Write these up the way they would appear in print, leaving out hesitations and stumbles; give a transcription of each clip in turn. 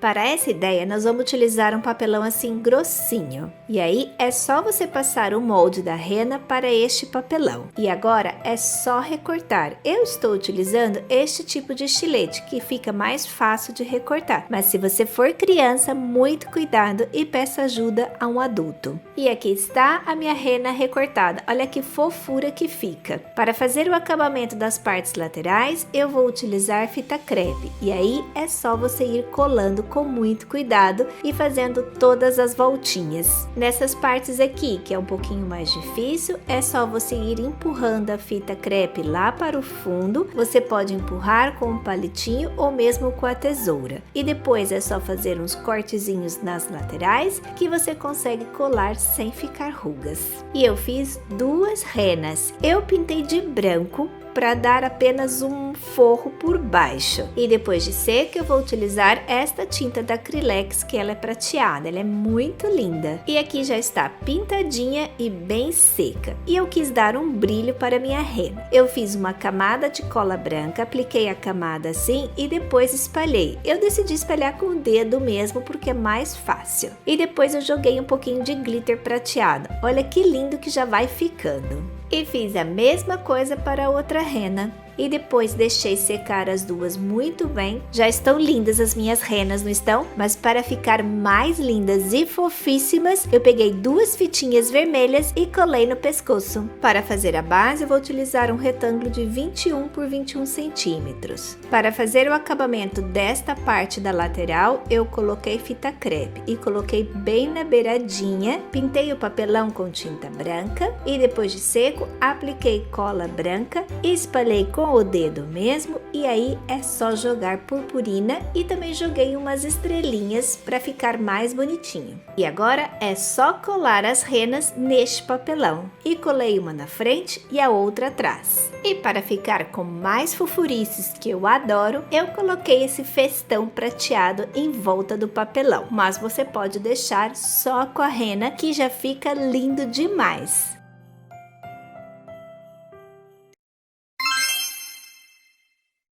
Para essa ideia, nós vamos utilizar um papelão assim grossinho. E aí é só você passar o molde da rena para este papelão. E agora é só recortar. Eu estou utilizando este tipo de estilete que fica mais fácil de recortar. Mas se você for criança, muito cuidado e peça ajuda a um adulto. E aqui está a minha rena recortada. Olha que fofura que fica. Para fazer o acabamento das partes laterais, eu vou utilizar fita crepe. E aí é só você ir colando com muito cuidado e fazendo todas as voltinhas. Nessas partes aqui, que é um pouquinho mais difícil, é só você ir empurrando a fita crepe lá para o fundo. Você pode empurrar com um palitinho ou mesmo com a tesoura. E depois é só fazer uns cortezinhos nas laterais que você consegue colar sem ficar rugas. E eu fiz duas renas. Eu pintei de branco para dar apenas um forro por baixo. E depois de seca eu vou utilizar esta tinta da Acrylex, que ela é prateada, ela é muito linda. E aqui já está pintadinha e bem seca. E eu quis dar um brilho para minha rena. Eu fiz uma camada de cola branca, apliquei a camada assim e depois espalhei. Eu decidi espalhar com o dedo mesmo porque é mais fácil. E depois eu joguei um pouquinho de glitter prateado. Olha que lindo que já vai ficando. E fiz a mesma coisa para a outra rena. E depois deixei secar as duas muito bem. Já estão lindas as minhas renas, não estão? Mas para ficar mais lindas e fofíssimas, eu peguei duas fitinhas vermelhas e colei no pescoço. Para fazer a base, eu vou utilizar um retângulo de 21 por 21 centímetros. Para fazer o acabamento desta parte da lateral, eu coloquei fita crepe e coloquei bem na beiradinha. Pintei o papelão com tinta branca e depois de seco, apliquei cola branca e espalhei com o dedo mesmo, e aí é só jogar purpurina e também joguei umas estrelinhas para ficar mais bonitinho. E agora é só colar as renas neste papelão e colei uma na frente e a outra atrás. E para ficar com mais fofurices, que eu adoro, eu coloquei esse festão prateado em volta do papelão, mas você pode deixar só com a rena que já fica lindo demais.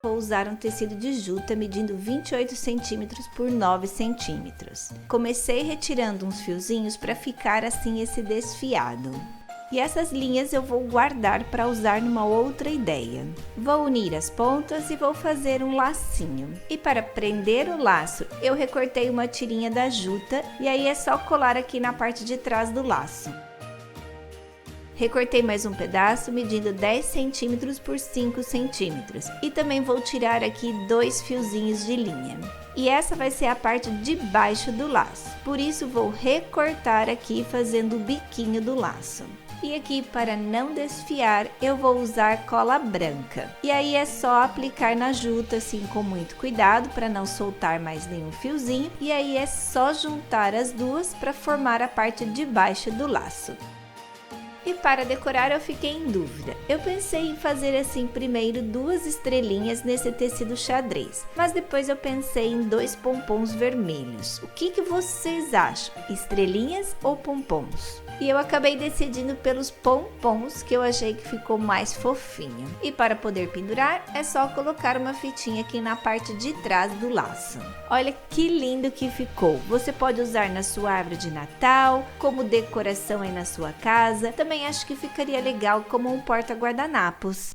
Vou usar um tecido de juta medindo 28 centímetros por 9 centímetros. Comecei retirando uns fiozinhos para ficar assim esse desfiado. E essas linhas eu vou guardar para usar numa outra ideia. Vou unir as pontas e vou fazer um lacinho. E para prender o laço, eu recortei uma tirinha da juta e aí é só colar aqui na parte de trás do laço. Recortei mais um pedaço medindo 10 centímetros por 5 centímetros e também vou tirar aqui dois fiozinhos de linha. E essa vai ser a parte de baixo do laço, por isso vou recortar aqui fazendo o biquinho do laço. E aqui, para não desfiar, eu vou usar cola branca. E aí é só aplicar na juta assim com muito cuidado para não soltar mais nenhum fiozinho. E aí é só juntar as duas para formar a parte de baixo do laço. E para decorar eu fiquei em dúvida. Eu pensei em fazer assim primeiro duas estrelinhas nesse tecido xadrez, mas depois eu pensei em dois pompons vermelhos. O que vocês acham? Estrelinhas ou pompons? E eu acabei decidindo pelos pompons, que eu achei que ficou mais fofinho. E para poder pendurar, é só colocar uma fitinha aqui na parte de trás do laço. Olha que lindo que ficou! Você pode usar na sua árvore de Natal, como decoração aí na sua casa. Também acho que ficaria legal como um porta-guardanapos.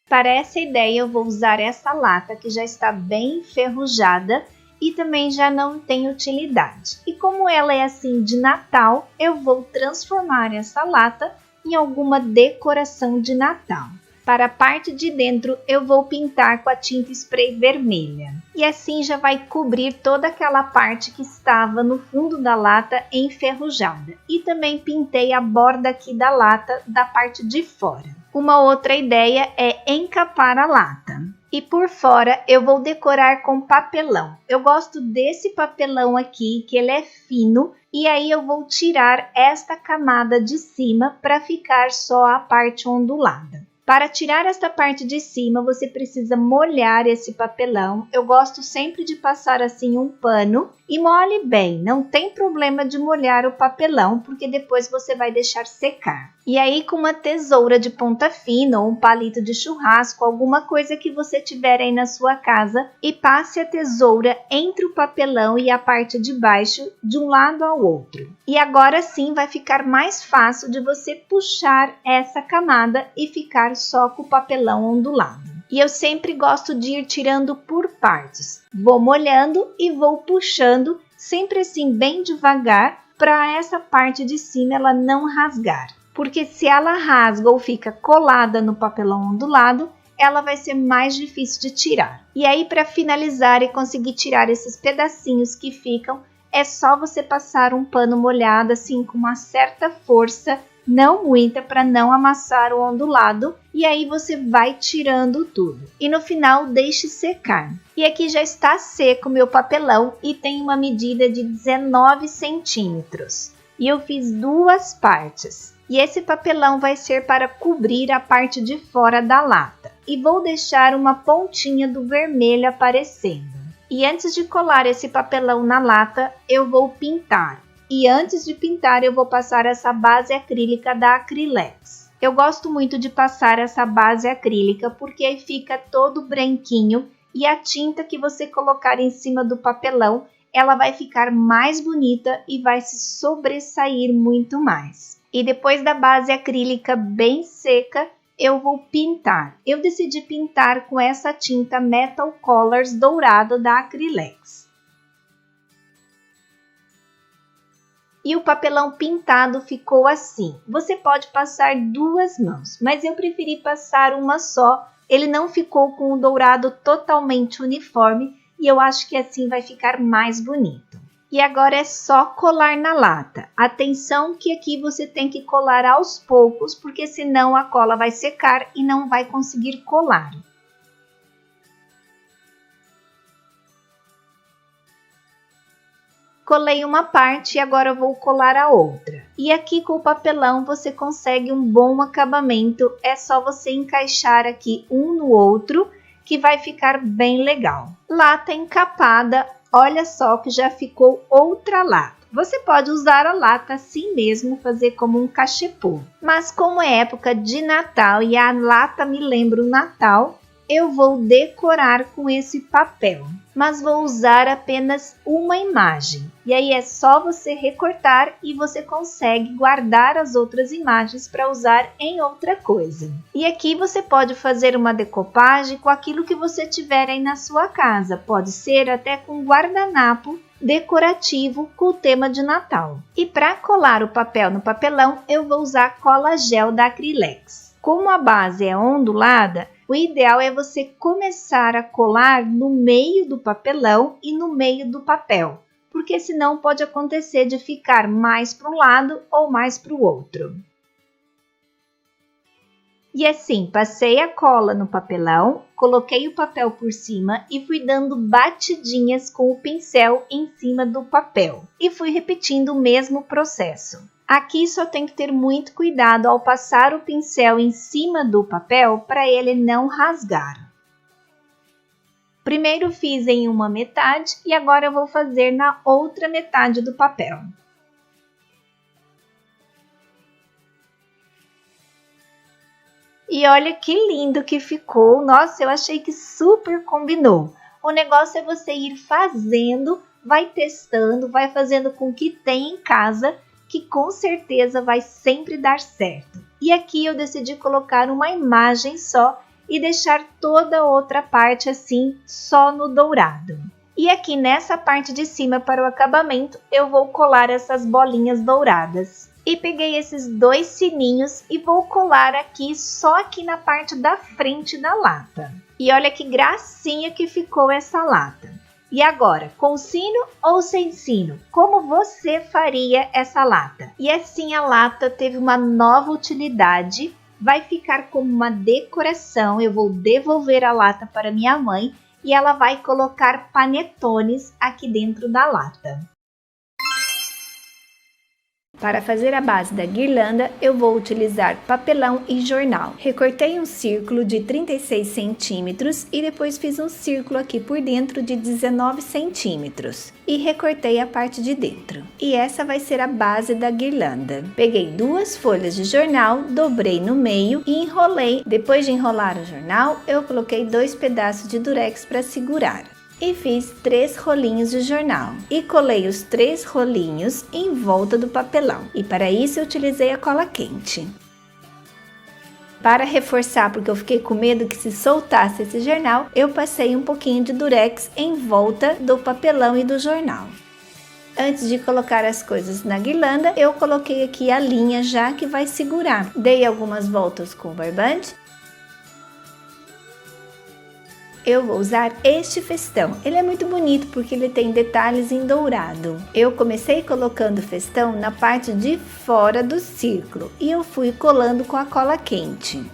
Para essa ideia, eu vou usar essa lata que já está bem enferrujada e também já não tem utilidade. E como ela é assim de Natal, eu vou transformar essa lata em alguma decoração de Natal. Para a parte de dentro eu vou pintar com a tinta spray vermelha. E assim já vai cobrir toda aquela parte que estava no fundo da lata enferrujada. E também pintei a borda aqui da lata da parte de fora. Uma outra ideia é encapar a lata. E por fora eu vou decorar com papelão. Eu gosto desse papelão aqui, que ele é fino. E aí eu vou tirar esta camada de cima para ficar só a parte ondulada. Para tirar esta parte de cima, você precisa molhar esse papelão. Eu gosto sempre de passar assim um pano E molhe bem, não tem problema de molhar o papelão, porque depois você vai deixar secar. E aí com uma tesoura de ponta fina ou um palito de churrasco, alguma coisa que você tiver aí na sua casa, e passe a tesoura entre o papelão e a parte de baixo, de um lado ao outro. E agora sim vai ficar mais fácil de você puxar essa camada e ficar só com o papelão ondulado. E eu sempre gosto de ir tirando por partes. Vou molhando e vou puxando, sempre assim bem devagar, para essa parte de cima ela não rasgar. Porque se ela rasga ou fica colada no papelão ondulado, ela vai ser mais difícil de tirar. E aí para finalizar e conseguir tirar esses pedacinhos que ficam, é só você passar um pano molhado assim com uma certa força, não muita, para não amassar o ondulado, e aí você vai tirando tudo. E no final deixe secar. E aqui já está seco o meu papelão e tem uma medida de 19 centímetros. E eu fiz duas partes. E esse papelão vai ser para cobrir a parte de fora da lata. E vou deixar uma pontinha do vermelho aparecendo. E antes de colar esse papelão na lata, eu vou pintar. E antes de pintar, eu vou passar essa base acrílica da Acrylex. Eu gosto muito de passar essa base acrílica porque aí fica todo branquinho e a tinta que você colocar em cima do papelão, ela vai ficar mais bonita e vai se sobressair muito mais. E depois da base acrílica bem seca, eu vou pintar. Eu decidi pintar com essa tinta Metal Colors dourada da Acrylex. E o papelão pintado ficou assim. Você pode passar duas mãos, mas eu preferi passar uma só. Ele não ficou com o dourado totalmente uniforme e eu acho que assim vai ficar mais bonito. E agora é só colar na lata. Atenção que aqui você tem que colar aos poucos, porque senão a cola vai secar e não vai conseguir colar. Colei uma parte e agora vou colar a outra. E aqui com o papelão você consegue um bom acabamento, é só você encaixar aqui um no outro que vai ficar bem legal. Lata encapada, olha só que já ficou outra lata. Você pode usar a lata assim mesmo, fazer como um cachepô. Mas como é época de Natal e a lata me lembra o Natal, eu vou decorar com esse papel, mas vou usar apenas uma imagem. E aí é só você recortar e você consegue guardar as outras imagens para usar em outra coisa. E aqui você pode fazer uma decopagem com aquilo que você tiver aí na sua casa. Pode ser até com guardanapo decorativo com o tema de Natal. E para colar o papel no papelão, eu vou usar cola gel da Acrylex. Como a base é ondulada, o ideal é você começar a colar no meio do papelão e no meio do papel, porque senão pode acontecer de ficar mais para um lado ou mais para o outro. E assim, passei a cola no papelão, coloquei o papel por cima e fui dando batidinhas com o pincel em cima do papel. E fui repetindo o mesmo processo. Aqui só tem que ter muito cuidado ao passar o pincel em cima do papel para ele não rasgar. Primeiro fiz em uma metade e agora eu vou fazer na outra metade do papel. E olha que lindo que ficou! Nossa, eu achei que super combinou. O negócio é você ir fazendo, vai testando, vai fazendo com o que tem em casa, que com certeza vai sempre dar certo. E aqui eu decidi colocar uma imagem só e deixar toda a outra parte assim, só no dourado. E aqui nessa parte de cima para o acabamento, eu vou colar essas bolinhas douradas. E peguei esses dois sininhos e vou colar aqui, só aqui na parte da frente da lata. E olha que gracinha que ficou essa lata. E agora, com sino ou sem sino? Como você faria essa lata? E assim a lata teve uma nova utilidade, vai ficar como uma decoração. Eu vou devolver a lata para minha mãe e ela vai colocar panetones aqui dentro da lata. Para fazer a base da guirlanda, eu vou utilizar papelão e jornal. Recortei um círculo de 36 centímetros e depois fiz um círculo aqui por dentro de 19 centímetros. E recortei a parte de dentro. E essa vai ser a base da guirlanda. Peguei 2 folhas de jornal, dobrei no meio e enrolei. Depois de enrolar o jornal, eu coloquei 2 pedaços de durex para segurar. E fiz 3 rolinhos de jornal e colei os 3 rolinhos em volta do papelão, e para isso eu utilizei a cola quente. Para reforçar, porque eu fiquei com medo que se soltasse esse jornal, eu passei um pouquinho de durex em volta do papelão e do jornal. Antes de colocar as coisas na guirlanda, eu coloquei aqui a linha já que vai segurar. Dei algumas voltas com o barbante. Eu vou usar este festão, ele é muito bonito porque ele tem detalhes em dourado. Eu comecei colocando o festão na parte de fora do círculo e eu fui colando com a cola quente.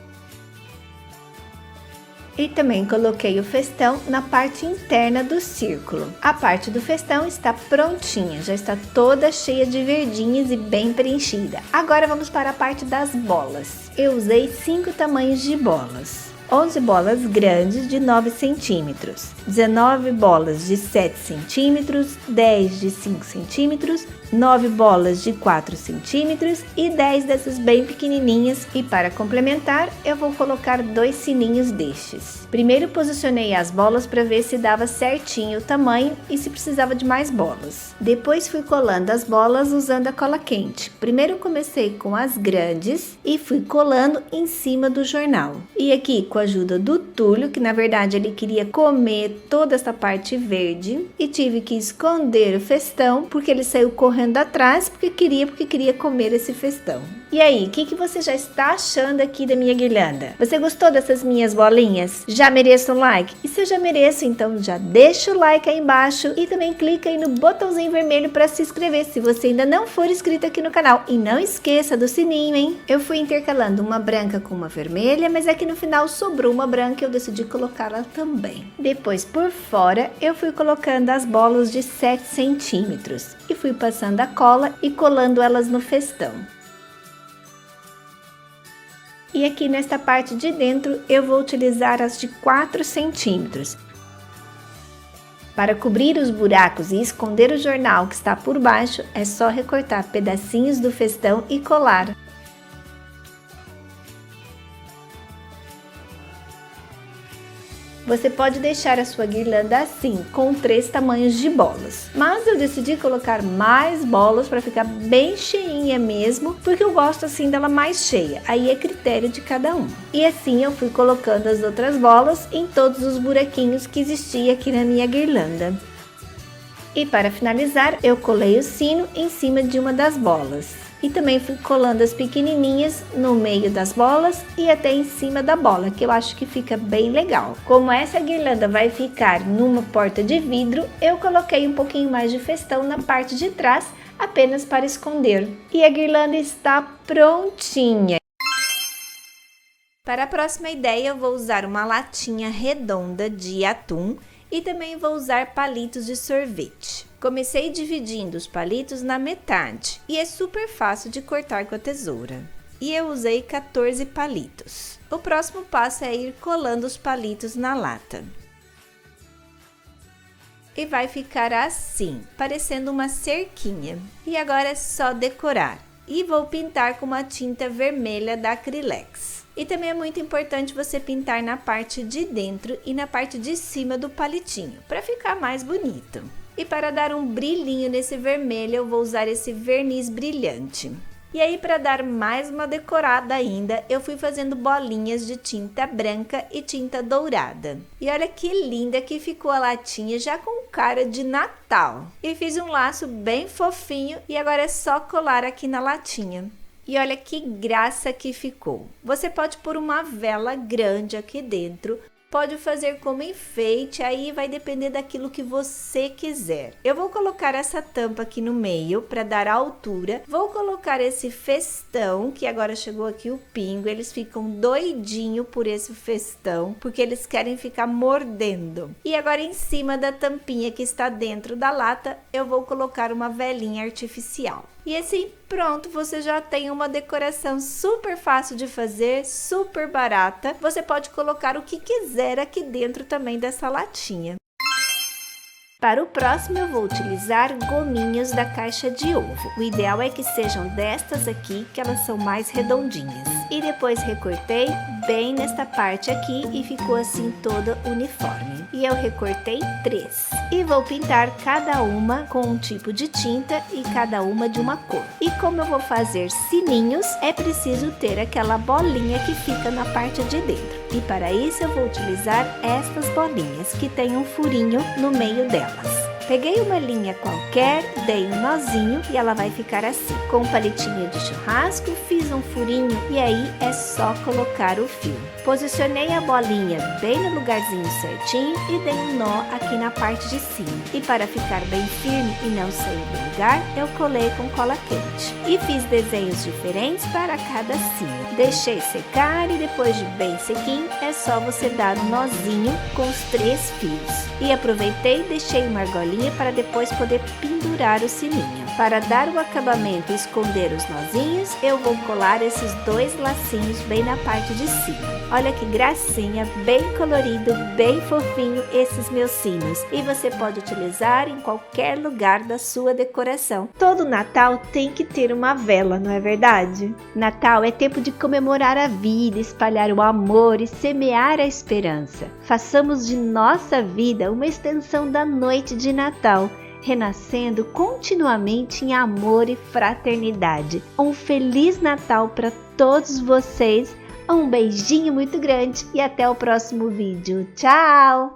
E também coloquei o festão na parte interna do círculo. A parte do festão está prontinha, já está toda cheia de verdinhas e bem preenchida. Agora vamos para a parte das bolas. Eu usei 5 tamanhos de bolas. 11 bolas grandes de 9 centímetros, 19 bolas de 7 centímetros, 10 de 5 centímetros, 9 bolas de 4 centímetros e 10 dessas bem pequenininhas. E para complementar, eu vou colocar 2 sininhos destes. Primeiro posicionei as bolas para ver se dava certinho o tamanho e se precisava de mais bolas. Depois fui colando as bolas usando a cola quente. Primeiro comecei com as grandes e fui colando em cima do jornal. E aqui com a ajuda do Túlio, que na verdade ele queria comer toda essa parte verde, e tive que esconder o festão porque ele saiu correndo atrás porque queria comer esse festão. E aí, o que você já está achando aqui da minha guirlanda? Você gostou dessas minhas bolinhas? Já mereço um like? E se eu já mereço, então já deixa o like aí embaixo e também clica aí no botãozinho vermelho para se inscrever se você ainda não for inscrito aqui no canal. E não esqueça do sininho, hein? Eu fui intercalando uma branca com uma vermelha, mas aqui no final sobrou uma branca e eu decidi colocá-la também. Depois, por fora, eu fui colocando as bolas de 7 centímetros e fui passando a cola e colando elas no festão. E aqui nesta parte de dentro eu vou utilizar as de 4 centímetros. Para cobrir os buracos e esconder o jornal que está por baixo, é só recortar pedacinhos do festão e colar. Você pode deixar a sua guirlanda assim, com 3 tamanhos de bolas. Mas eu decidi colocar mais bolas para ficar bem cheinha mesmo, porque eu gosto assim dela mais cheia. Aí é critério de cada um. E assim eu fui colocando as outras bolas em todos os buraquinhos que existia aqui na minha guirlanda. E para finalizar, eu colei o sino em cima de uma das bolas. E também fui colando as pequenininhas no meio das bolas e até em cima da bola, que eu acho que fica bem legal. Como essa guirlanda vai ficar numa porta de vidro, eu coloquei um pouquinho mais de festão na parte de trás, apenas para esconder. E a guirlanda está prontinha. Para a próxima ideia, eu vou usar uma latinha redonda de atum e também vou usar palitos de sorvete. Comecei dividindo os palitos na metade e é super fácil de cortar com a tesoura. E eu usei 14 palitos. O próximo passo é ir colando os palitos na lata. E vai ficar assim, parecendo uma cerquinha. E agora é só decorar. E vou pintar com uma tinta vermelha da Acrylex. E também é muito importante você pintar na parte de dentro e na parte de cima do palitinho, para ficar mais bonito. E para dar um brilhinho nesse vermelho, eu vou usar esse verniz brilhante. E aí, para dar mais uma decorada ainda, eu fui fazendo bolinhas de tinta branca e tinta dourada. E olha que linda que ficou a latinha, já com cara de Natal. E fiz um laço bem fofinho e agora é só colar aqui na latinha. E olha que graça que ficou. Você pode pôr uma vela grande aqui dentro, pode fazer como enfeite, aí vai depender daquilo que você quiser. Eu vou colocar essa tampa aqui no meio para dar altura. Vou colocar esse festão, que agora chegou aqui o pingo. Eles ficam doidinho por esse festão, porque eles querem ficar mordendo. E agora em cima da tampinha que está dentro da lata, eu vou colocar uma velinha artificial. E assim, pronto, você já tem uma decoração super fácil de fazer, super barata. Você pode colocar o que quiser aqui dentro também dessa latinha. Para o próximo eu vou utilizar gominhos da caixa de ovo. O ideal é que sejam destas aqui, que elas são mais redondinhas. E depois recortei bem nesta parte aqui e ficou assim toda uniforme. E eu recortei 3. E vou pintar cada uma com um tipo de tinta e cada uma de uma cor. E como eu vou fazer sininhos, é preciso ter aquela bolinha que fica na parte de dentro. E para isso eu vou utilizar estas bolinhas, que tem um furinho no meio delas. Peguei uma linha qualquer, dei um nozinho e ela vai ficar assim. Com um palitinho de churrasco, fiz um furinho e aí é só colocar o fio. Posicionei a bolinha bem no lugarzinho certinho e dei um nó aqui na parte de cima. E para ficar bem firme e não sair do lugar, eu colei com cola quente. E fiz desenhos diferentes para cada sino. Deixei secar e depois de bem sequinho, é só você dar um nozinho com os 3 fios. E aproveitei e deixei uma argolinha para depois poder pendurar o sininho. Para dar o acabamento e esconder os nozinhos, eu vou colar esses 2 lacinhos bem na parte de cima. Olha que gracinha, bem colorido, bem fofinho esses meus sinos. E você pode utilizar em qualquer lugar da sua decoração. Todo Natal tem que ter uma vela, não é verdade? Natal é tempo de comemorar a vida, espalhar o amor e semear a esperança. Façamos de nossa vida uma extensão da noite de Natal, renascendo continuamente em amor e fraternidade. Um Feliz Natal para todos vocês, um beijinho muito grande e até o próximo vídeo. Tchau!